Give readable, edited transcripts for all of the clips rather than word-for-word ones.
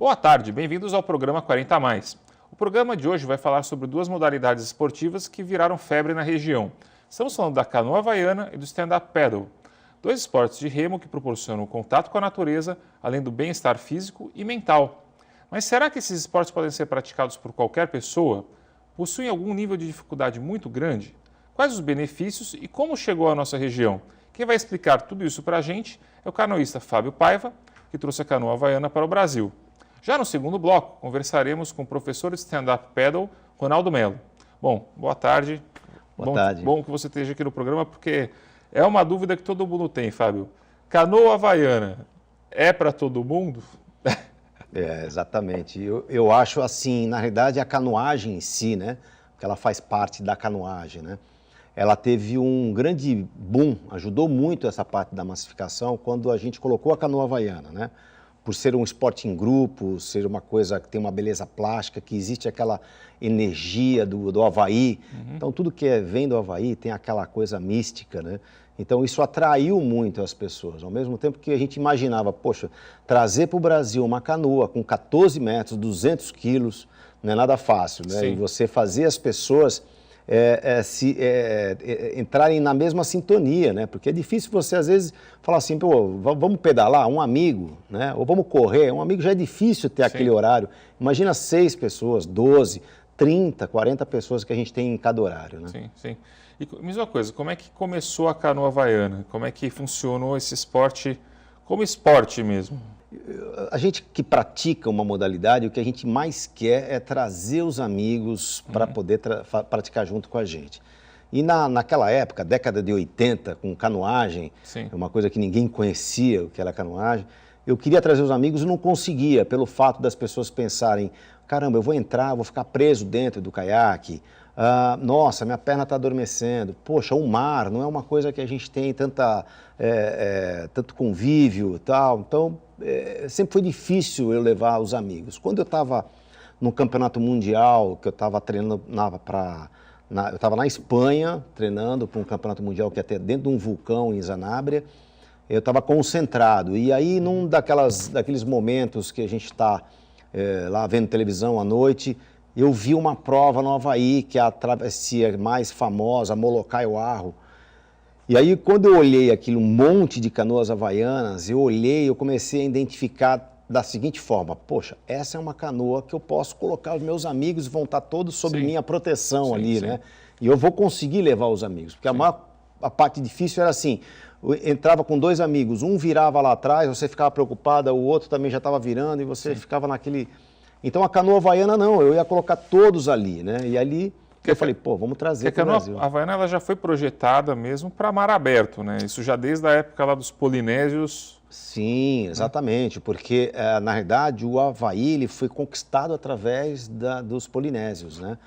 Boa tarde, bem-vindos ao programa 40 a Mais. O programa de hoje vai falar sobre duas modalidades esportivas que viraram febre na região. Estamos falando da canoa havaiana e do stand-up paddle. Dois esportes de remo que proporcionam contato com a natureza, além do bem-estar físico e mental. Mas será que esses esportes podem ser praticados por qualquer pessoa? Possuem algum nível de dificuldade muito grande? Quais os benefícios e como chegou à nossa região? Quem vai explicar tudo isso para a gente é o canoísta Fábio Paiva, que trouxe a canoa havaiana para o Brasil. Já no segundo bloco, conversaremos com o professor de stand-up paddle, Ronaldo Melo. Bom, boa tarde. Boa tarde. Bom que você esteja aqui no programa, porque é uma dúvida que todo mundo tem, Fábio. Canoa havaiana é para todo mundo? Exatamente. Eu acho assim, na realidade, a canoagem em si, né? Porque ela faz parte da canoagem, né? Ela teve um grande boom, ajudou muito essa parte da massificação quando a gente colocou a canoa havaiana, né? Por ser um esporte em grupo, ser uma coisa que tem uma beleza plástica, que existe aquela energia do Havaí. Então, tudo que vem do Havaí tem aquela coisa mística, né? Então, isso atraiu muito as pessoas. Ao mesmo tempo que a gente imaginava, poxa, trazer para o Brasil uma canoa com 14 metros, 200 quilos, não é nada fácil, né? Sim. E você fazer as pessoas entrarem na mesma sintonia, né? Porque é difícil você, às vezes, falar assim, pô, vamos pedalar, um amigo, né? Ou vamos correr, um amigo já é difícil ter aquele horário. Imagina 6 pessoas, 12, 30, 40 pessoas que a gente tem em cada horário, né? Sim, sim. E me diz uma coisa, como é que começou a canoa havaiana? Como é que funcionou esse esporte como esporte mesmo? A gente que pratica uma modalidade, o que a gente mais quer é trazer os amigos para poder praticar junto com a gente. E naquela época, década de 80, com canoagem, Sim. uma coisa que ninguém conhecia o que era canoagem, eu queria trazer os amigos e não conseguia, pelo fato das pessoas pensarem, caramba, eu vou entrar, vou ficar preso dentro do caiaque, nossa, minha perna está adormecendo, poxa, o mar não é uma coisa que a gente tem tanto convívio e tal, então sempre foi difícil eu levar os amigos. Quando eu estava no campeonato mundial, que eu estava treinando eu estava na Espanha treinando para um campeonato mundial que ia ter dentro de um vulcão em Sanabria, eu estava concentrado, e aí num daqueles momentos que a gente está lá vendo televisão à noite, eu vi uma prova no Havaí, que é a travessia mais famosa, Molokai Oahu. E aí, quando eu olhei aquilo, um monte de canoas havaianas, eu comecei a identificar da seguinte forma, poxa, essa é uma canoa que eu posso colocar os meus amigos, vão estar todos sob minha proteção ali, né? E eu vou conseguir levar os amigos, porque a parte difícil era assim, eu entrava com 2 amigos, um virava lá atrás, você ficava preocupada, o outro também já estava virando e você ficava naquele... Então, a canoa havaiana não, eu ia colocar todos ali, né? E ali eu falei, pô, vamos trazer para o Brasil. A canoa havaiana ela já foi projetada mesmo para mar aberto, né? Isso já desde a época lá dos polinésios. Sim, exatamente, porque, na realidade, o Havaí ele foi conquistado através dos polinésios, né?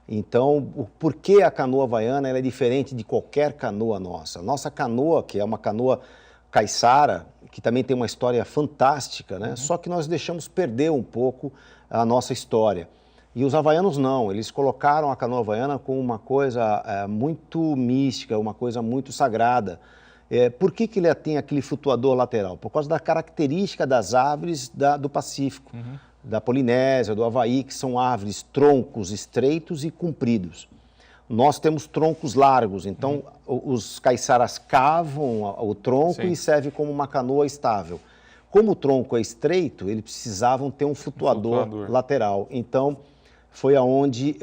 Então, por que a canoa havaiana ela é diferente de qualquer canoa nossa? Nossa canoa, que é uma canoa caiçara, que também tem uma história fantástica, né? Só que nós deixamos perder um pouco a nossa história. E os havaianos não, eles colocaram a canoa havaiana como uma coisa muito mística, uma coisa muito sagrada. Por que ele tem aquele flutuador lateral? Por causa da característica das árvores do Pacífico, da Polinésia, do Havaí, que são árvores, troncos estreitos e compridos. Nós temos troncos largos, então os caiçaras cavam o tronco e serve como uma canoa estável. Como o tronco é estreito, eles precisavam ter um flutuador lateral. Então, foi aonde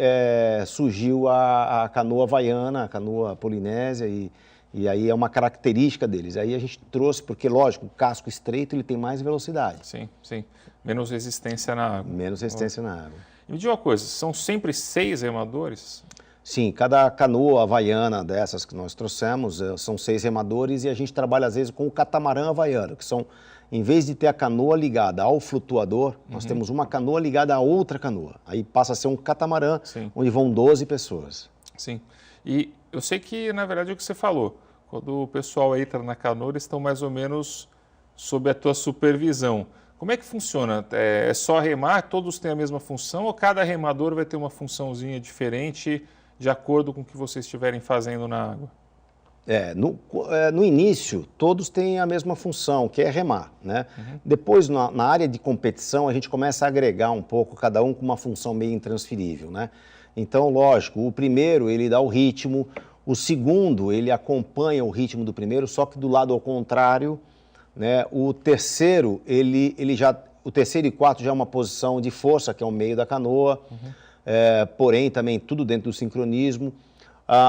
surgiu a canoa havaiana, a canoa polinésia, e aí é uma característica deles. Aí a gente trouxe, porque lógico, o casco estreito ele tem mais velocidade. Sim, sim. Menos resistência na água. Menos resistência na água. E me diga uma coisa, são sempre 6 remadores? Sim, cada canoa havaiana dessas que nós trouxemos, são 6 remadores e a gente trabalha às vezes com o catamarã havaiano, que são, em vez de ter a canoa ligada ao flutuador, nós temos uma canoa ligada a outra canoa. Aí passa a ser um catamarã, onde vão 12 pessoas. Sim, e eu sei que, na verdade, é o que você falou, quando o pessoal entra na canoa, eles estão mais ou menos sob a tua supervisão. Como é que funciona? É só remar, todos têm a mesma função ou cada remador vai ter uma funçãozinha diferente de acordo com o que vocês estiverem fazendo na água? No início, todos têm a mesma função, que é remar, né? Depois, na área de competição, a gente começa a agregar um pouco, cada um com uma função meio intransferível, né? Então, lógico, o primeiro, ele dá o ritmo, o segundo, ele acompanha o ritmo do primeiro, só que do lado ao contrário, né? O terceiro, o terceiro e quarto já é uma posição de força, que é o meio da canoa, porém também tudo dentro do sincronismo.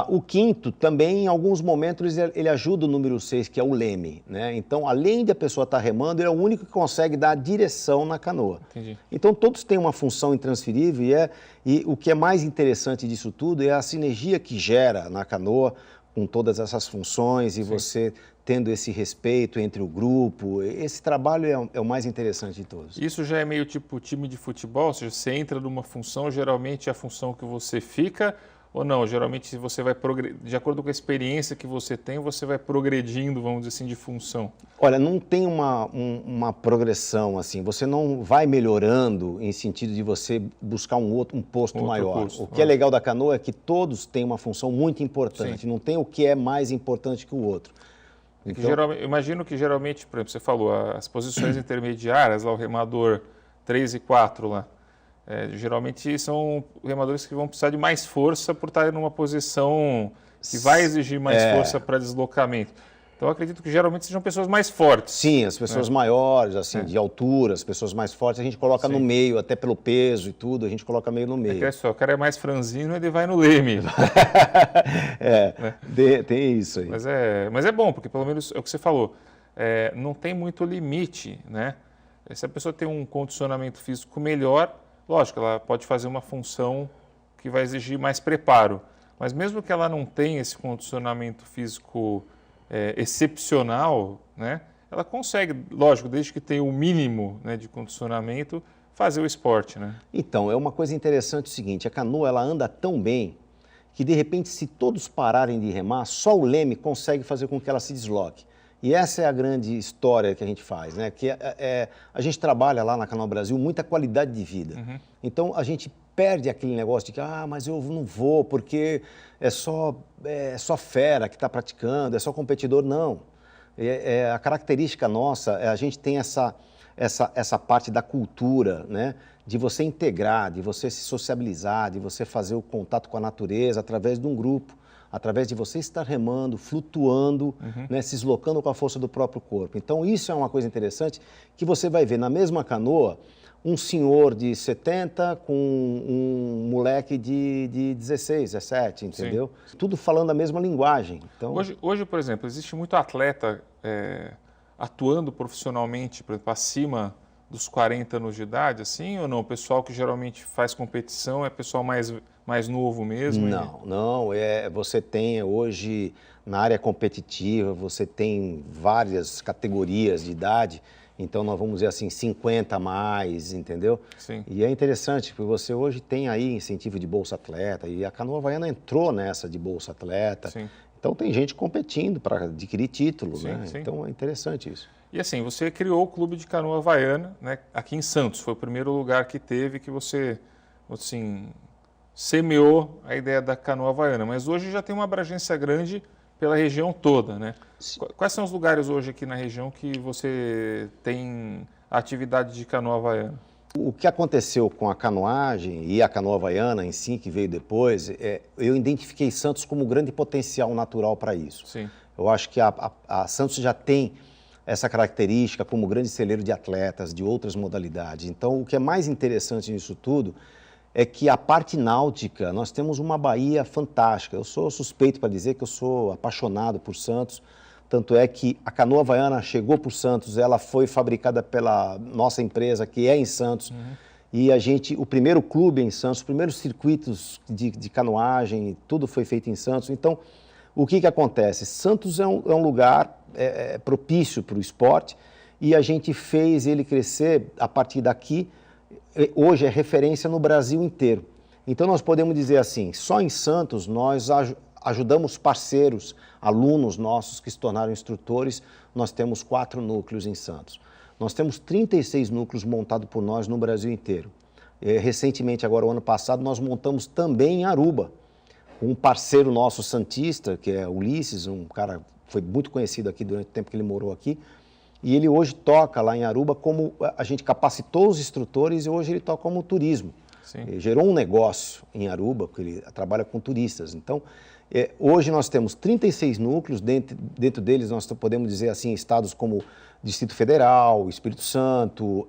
O quinto também, em alguns momentos, ele ajuda o número 6, que é o leme, né? Então, além de a pessoa estar remando, ele é o único que consegue dar a direção na canoa. Entendi. Então, todos têm uma função intransferível e o que é mais interessante disso tudo é a sinergia que gera na canoa com todas essas funções e você tendo esse respeito entre o grupo. Esse trabalho é o mais interessante de todos. Isso já é meio tipo time de futebol? Ou seja, você entra numa função, geralmente é a função que você fica... Ou não? Geralmente você vai de acordo com a experiência que você tem, você vai progredindo, vamos dizer assim, de função. Olha, não tem uma progressão assim, você não vai melhorando em sentido de você buscar um posto maior. O que é legal da canoa é que todos têm uma função muito importante, não tem o que é mais importante que o outro. Então... eu imagino que geralmente, por exemplo, você falou, as posições intermediárias, lá o remador 3 e 4 lá, geralmente são remadores que vão precisar de mais força por estar numa posição que vai exigir mais força para deslocamento. Então, eu acredito que geralmente sejam pessoas mais fortes. Sim, as pessoas maiores, assim, de altura, as pessoas mais fortes, a gente coloca no meio, até pelo peso e tudo, a gente coloca meio no meio. O cara é mais franzino, ele vai no leme. Tem isso aí. Mas é bom, porque pelo menos é o que você falou, não tem muito limite, né? Se a pessoa tem um condicionamento físico melhor, lógico, ela pode fazer uma função que vai exigir mais preparo, mas mesmo que ela não tenha esse condicionamento físico excepcional, né, ela consegue, lógico, desde que tenha o mínimo, né, de condicionamento, fazer o esporte, né? Então, é uma coisa interessante o seguinte, a canoa ela anda tão bem que, de repente, se todos pararem de remar, só o leme consegue fazer com que ela se desloque. E essa é a grande história que a gente faz, né? Que a gente trabalha lá na Canoa Brasil muita qualidade de vida. Então, a gente perde aquele negócio de que, mas eu não vou porque é só fera que está praticando, é só competidor. Não. A característica nossa, a gente tem essa parte da cultura, né? De você integrar, de você se sociabilizar, de você fazer o contato com a natureza através de um grupo, através de você estar remando, flutuando, né, se deslocando com a força do próprio corpo. Então, isso é uma coisa interessante que você vai ver na mesma canoa um senhor de 70 com um moleque de 16, 17, entendeu? Sim. Tudo falando a mesma linguagem. Então... Hoje, por exemplo, existe muito atleta atuando profissionalmente, por exemplo, acima dos 40 anos de idade, assim, ou não? O pessoal que geralmente faz competição é pessoal mais novo mesmo? Não. Você tem hoje, na área competitiva, você tem várias categorias de idade, então nós vamos dizer assim, 50 a mais, entendeu? Sim. E é interessante, porque você hoje tem aí incentivo de Bolsa Atleta, e a Canoa Havaiana entrou nessa de Bolsa Atleta. Sim. Então tem gente competindo para adquirir título, sim, né? Sim. Então é interessante isso. E assim, você criou o Clube de Canoa Havaiana, né, aqui em Santos, foi o primeiro lugar que teve que você, assim, semeou a ideia da canoa havaiana, mas hoje já tem uma abrangência grande pela região toda, né? Quais são os lugares hoje aqui na região que você tem a atividade de canoa havaiana? O que aconteceu com a canoagem e a canoa havaiana em si, que veio depois, eu identifiquei Santos como grande potencial natural para isso. Sim. Eu acho que a Santos já tem essa característica como grande celeiro de atletas de outras modalidades. Então, o que é mais interessante nisso tudo é que a parte náutica, nós temos uma Bahia fantástica. Eu sou suspeito para dizer que eu sou apaixonado por Santos, tanto é que a canoa havaiana chegou por Santos, ela foi fabricada pela nossa empresa, que é em Santos, e o primeiro clube em Santos, os primeiros circuitos de canoagem, tudo foi feito em Santos. Então, o que acontece? Santos é um lugar propício para o esporte e a gente fez ele crescer a partir daqui. Hoje é referência no Brasil inteiro. Então nós podemos dizer assim, só em Santos nós ajudamos parceiros, alunos nossos que se tornaram instrutores, nós temos 4 núcleos em Santos. Nós temos 36 núcleos montados por nós no Brasil inteiro. Recentemente, agora o ano passado, nós montamos também em Aruba, com um parceiro nosso santista, que é Ulisses, um cara que foi muito conhecido aqui durante o tempo que ele morou aqui, e ele hoje toca lá em Aruba como a gente capacitou os instrutores e hoje ele toca como turismo. Ele gerou um negócio em Aruba, porque ele trabalha com turistas. Então, hoje nós temos 36 núcleos, dentro deles nós podemos dizer assim, estados como Distrito Federal, Espírito Santo,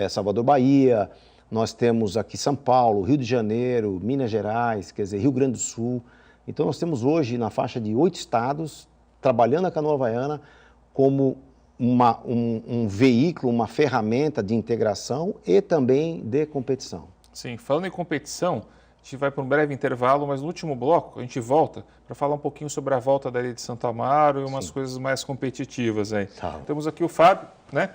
Salvador, Bahia, nós temos aqui São Paulo, Rio de Janeiro, Minas Gerais, quer dizer, Rio Grande do Sul. Então nós temos hoje na faixa de 8 estados, trabalhando a canoa havaiana como um veículo, uma ferramenta de integração e também de competição. Sim, falando em competição, a gente vai para um breve intervalo, mas no último bloco a gente volta para falar um pouquinho sobre a volta da Ilha de Santo Amaro e umas coisas mais competitivas aí. Tá. Temos aqui o Fábio, né?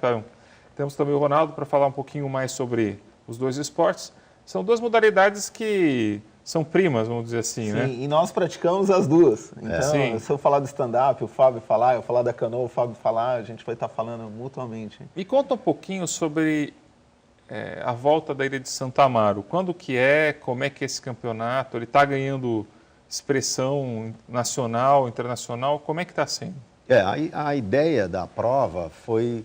Temos também o Ronaldo para falar um pouquinho mais sobre os dois esportes. São duas modalidades que são primas, vamos dizer assim, né? Sim, e nós praticamos as duas. Então, se eu falar do stand-up, o Fábio falar, eu falar da canoa, o Fábio falar, a gente vai estar falando mutuamente. Me conta um pouquinho sobre a volta da Ilha de Santo Amaro. Quando que é, como é que é esse campeonato? Ele está ganhando expressão nacional, internacional? Como é que está sendo? A ideia da prova foi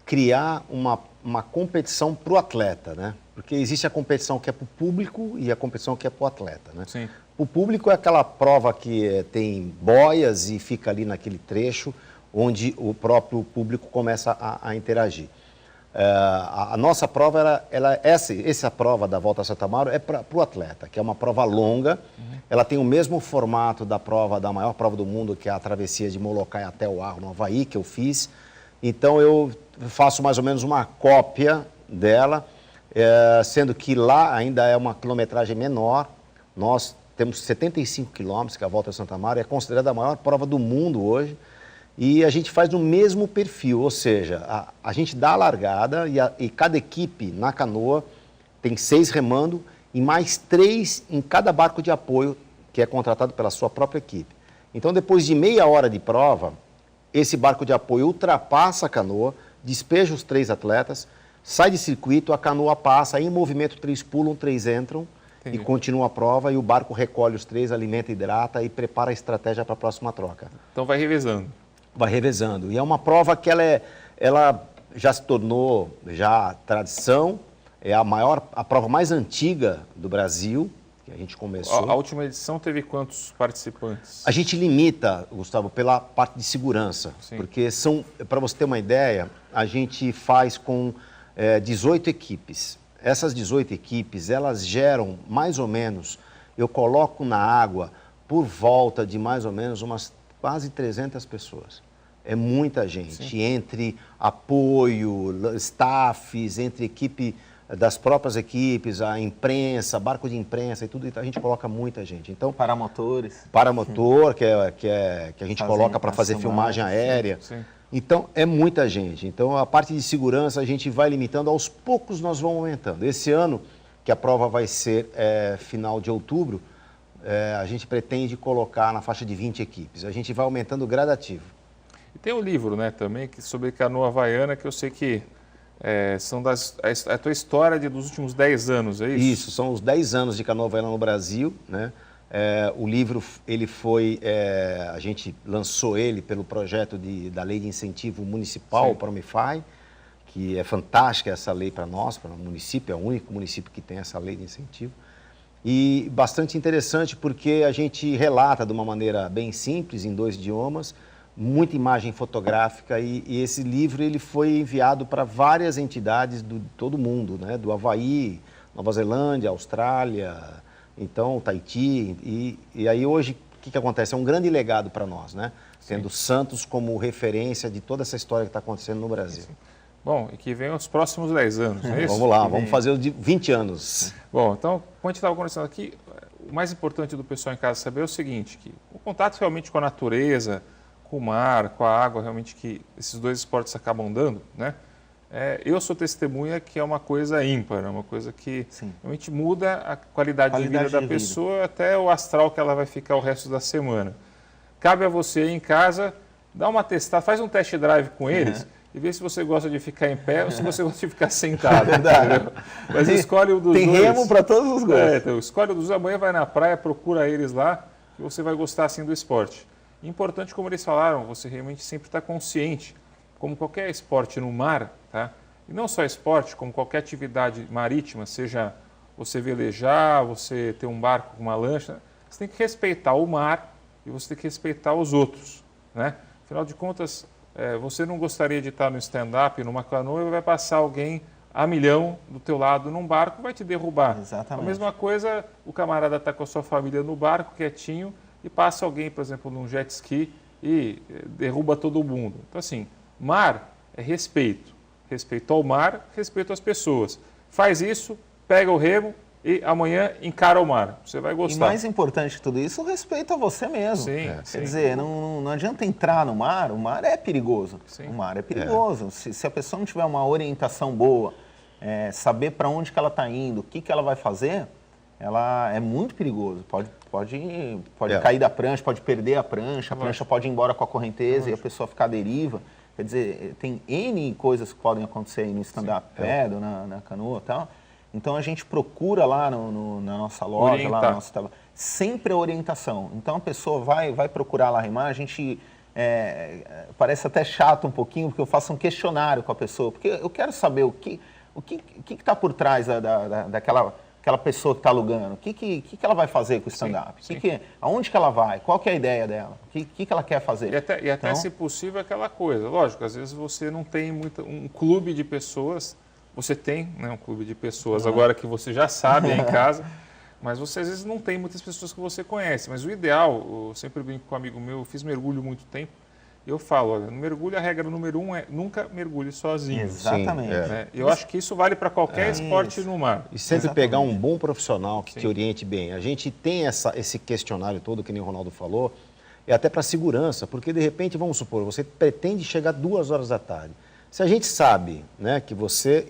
criar uma competição para o atleta, né? Porque existe a competição que é para o público e a competição que é para o atleta, né? Sim. O público é aquela prova que tem boias e fica ali naquele trecho onde o próprio público começa a interagir. A nossa prova, essa prova da Volta a Santo Amaro é para o atleta, que é uma prova longa. Ela tem o mesmo formato da maior prova do mundo, que é a travessia de Molokai até o Arro, no Havaí, que eu fiz. Então eu faço mais ou menos uma cópia dela, sendo que lá ainda é uma quilometragem menor. Nós temos 75 quilômetros, que é a Volta a Santo Amaro, é considerada a maior prova do mundo hoje. E a gente faz no mesmo perfil, ou seja, a gente dá a largada e cada equipe na canoa tem 6 remando e mais 3 em cada barco de apoio, que é contratado pela sua própria equipe. Então, depois de meia hora de prova, esse barco de apoio ultrapassa a canoa, despeja os 3 atletas, sai de circuito, a canoa passa, aí em movimento 3 pulam, 3 entram. Entendi. E continua a prova e o barco recolhe os 3, alimenta, hidrata e prepara a estratégia para a próxima troca. Então vai revezando. Vai revezando. E é uma prova que ela já se tornou tradição, é a prova mais antiga do Brasil, que a gente começou. A última edição teve quantos participantes? A gente limita, Gustavo, pela parte de segurança. Sim. Porque para você ter uma ideia, a gente faz com 18 equipes. Essas 18 equipes, elas geram mais ou menos, eu coloco na água por volta de mais ou menos umas quase 300 pessoas. É muita gente, sim, entre apoio, staffs, entre equipe das próprias equipes, a imprensa, barco de imprensa e tudo, a gente coloca muita gente. Então, paramotores. Paramotor, que a gente coloca para fazer filmagem aérea. Sim, sim. Então, é muita gente. Então, a parte de segurança a gente vai limitando, aos poucos nós vamos aumentando. Esse ano, que a prova vai ser final de outubro, a gente pretende colocar na faixa de 20 equipes. A gente vai aumentando gradativo. E tem um livro, né, também, sobre canoa havaiana, que eu sei que são a tua história dos últimos 10 anos, é isso? Isso, são os 10 anos de canoa havaiana no Brasil, né? O livro, a gente lançou ele pelo projeto da Lei de Incentivo Municipal, o Promify, que é fantástica essa lei para nós, para o município, é o único município que tem essa lei de incentivo. E bastante interessante porque a gente relata de uma maneira bem simples, em 2 idiomas, muita imagem fotográfica e esse livro ele foi enviado para várias entidades de todo mundo, né? Do Havaí, Nova Zelândia, Austrália, então Tahiti. E aí hoje o que acontece? É um grande legado para nós, né? Sim. Tendo Santos como referência de toda essa história que está acontecendo no Brasil. Sim. Bom, e que vem os próximos 10 anos, não é isso? Vamos lá, vamos fazer os de 20 anos. Bom, então, como a gente estava conversando aqui, o mais importante do pessoal em casa saber é o seguinte, que o contato realmente com a natureza, com o mar, com a água, realmente que esses dois esportes acabam dando, né? Eu sou testemunha que é uma coisa ímpar, é uma coisa que realmente muda a qualidade de vida da pessoa, até o astral que ela vai ficar o resto da semana. Cabe a você aí em casa, dá uma testada, faz um test drive com eles e vê se você gosta de ficar em pé ou se você gosta de ficar sentado. Entendeu? Mas escolhe um dos dois. Tem remo para todos os gostos. Então, escolhe um dos dois. Amanhã vai na praia, procura eles lá, que você vai gostar assim do esporte. Importante, como eles falaram, você realmente sempre está consciente, como qualquer esporte no mar, tá? E não só esporte, como qualquer atividade marítima, seja você velejar, você ter um barco com uma lancha, você tem que respeitar o mar e você tem que respeitar os outros, né? Afinal de contas, você não gostaria de estar no stand-up, numa canoa, e vai passar alguém a milhão do teu lado num barco, vai te derrubar. Exatamente. A mesma coisa, o camarada está com a sua família no barco, quietinho, e passa alguém, por exemplo, num jet ski e derruba todo mundo. Então, assim, mar é respeito. Respeito ao mar, respeito às pessoas. Faz isso, pega o remo e amanhã encara o mar. Você vai gostar. E mais importante que tudo isso, o respeito a você mesmo. Sim, Quer dizer, não adianta entrar no mar, o mar é perigoso. Sim. O mar é perigoso. Se a pessoa não tiver uma orientação boa, saber para onde que ela está indo, o que ela vai fazer, ela é muito perigoso. Pode cair da prancha, pode perder a prancha pode ir embora com a correnteza e a pessoa ficar à deriva. Quer dizer, tem N coisas que podem acontecer aí no stand-up paddle, na canoa e tal. Então a gente procura lá na nossa loja, lá na nossa tela, sempre a orientação. Então a pessoa vai procurar lá remar, a gente parece até chato um pouquinho, porque eu faço um questionário com a pessoa, porque eu quero saber o que está por trás daquela pessoa que está alugando, o que ela vai fazer com o stand-up, aonde que ela vai, qual que é a ideia dela, o que ela quer fazer. E até se possível, aquela coisa, lógico, às vezes você não tem um clube de pessoas. Você tem, né, um clube de pessoas agora que você já sabe em casa, mas você às vezes não tem muitas pessoas que você conhece. Mas o ideal, eu sempre brinco com um amigo meu, eu fiz mergulho muito tempo, e eu falo, olha, no mergulho a regra número 1 é nunca mergulhe sozinho. Exatamente. Né? Eu acho que isso vale para qualquer esporte no mar. E sempre pegar um bom profissional que te oriente bem. A gente tem esse questionário todo, que nem o Ronaldo falou, é até para segurança, porque de repente, vamos supor, você pretende chegar 2 horas da tarde. Se a gente sabe, né, que você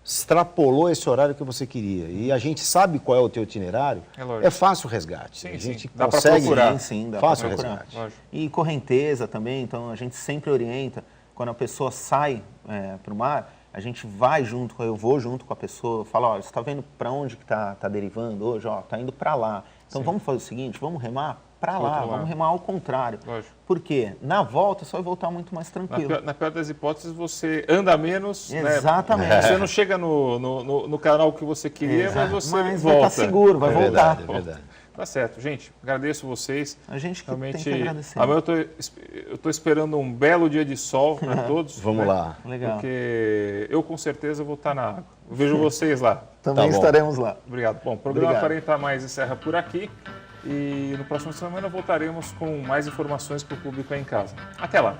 extrapolou esse horário que você queria e a gente sabe qual é o teu itinerário, é fácil o resgate. Sim, a gente dá consegue para procurar. Dá fácil pra o procurar. resgate. E correnteza também, então a gente sempre orienta. Quando a pessoa sai para o mar, a gente vai junto, eu vou junto com a pessoa, falo, olha, você está vendo para onde que tá derivando hoje? Está indo para lá. Então vamos fazer o seguinte, vamos remar para lá, vamos remar ao contrário. Lógico. Por quê? Na volta você vai voltar muito mais tranquilo. Na pior das hipóteses, você anda menos. Exatamente. Né? Você não chega no canal que você queria, mas você volta. Vai estar seguro, vai voltar. É verdade. Tá certo, gente. Agradeço vocês. A gente que realmente tem que agradecer. Amanhã eu estou esperando um belo dia de sol para todos. Vamos lá. Legal. Porque eu com certeza vou estar na água. Eu vejo vocês lá. Também estaremos lá. Obrigado. Bom, o programa 40 Mais encerra por aqui. E no próximo semana voltaremos com mais informações para o público aí em casa. Até lá!